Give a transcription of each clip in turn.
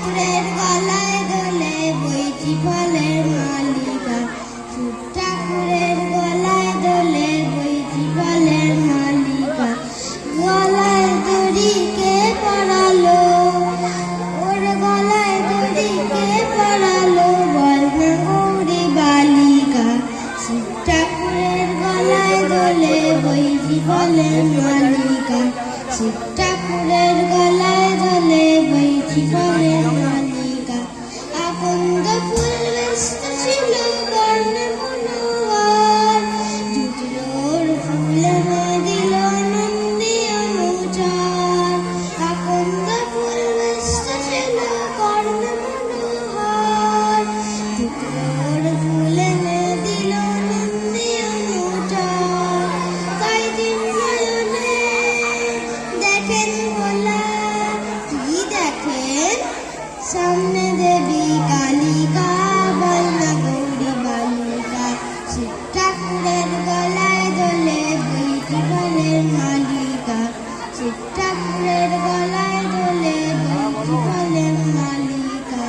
ঠাকুরের গলায় দোলে বৈচি ফলের মালিকা, শিব ঠাকুরের গলায় দোলে বৈচি ফলের মালিকা। গলায় দড়ি কে পরালো, ওর গলায় দড়ি কে পরালো, বল না গৌরী বালিকা। শিব ঠাকুরের গলায় দোলে বৈচি ফলের মালিকা, শিব ঠাকুরের গলায় দোলে বৈচি ফলের মালিকা। আকন্দ ফুল ব্যস্ত ছিল বর্ণে মনোহর, জুটলোর ফুলে না দিল নন্দী অনুচর। আকন্দ ফুল ব্যস্ত ছিল বর্ণে মনোহর, জুটলোর ফুলে না দিল নন্দী অনুচর। কয়দিন নয়নে দেখেন ভোলা, কি দেখেন? সামনে দেবী কালিকা, বল না গৌরী বালিকা। শিব ঠাকুরের গলায় দোলে বৈচি ফলের মালিকা, শিব ঠাকুরের গলায় দোলে বৈচি ফলের মালিকা।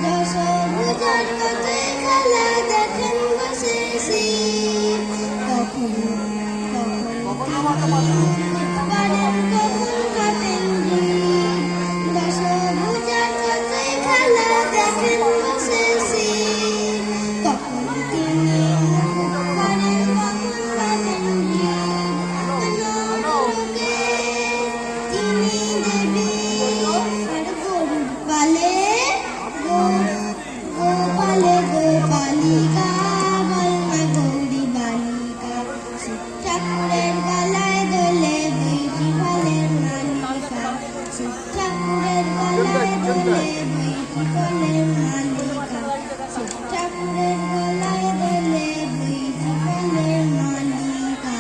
দশভুজার কাছে খেলা দেখেন বসে শিব, কখন কখন পারেন কখন কাটেন জীব। দশভুজার কাছে খেলা দেখেন বসে শিব, কখন তিনি মুকুট পারেন কখন কাটেন জীব। নরলোকে তিনি দেবী, আর গরুর পালে গোপালে গোপালিকা, বল না গৌরী বালিকা। শিব ঠাকুরের গলায় দোলে বৈচি ফলের মালিকা, শিব ঠাকুরের গলায় দোলে বৈচি ফলের মালিকা, শিব ঠাকুরের গলায় দোলে বৈচি ফলের মালিকা।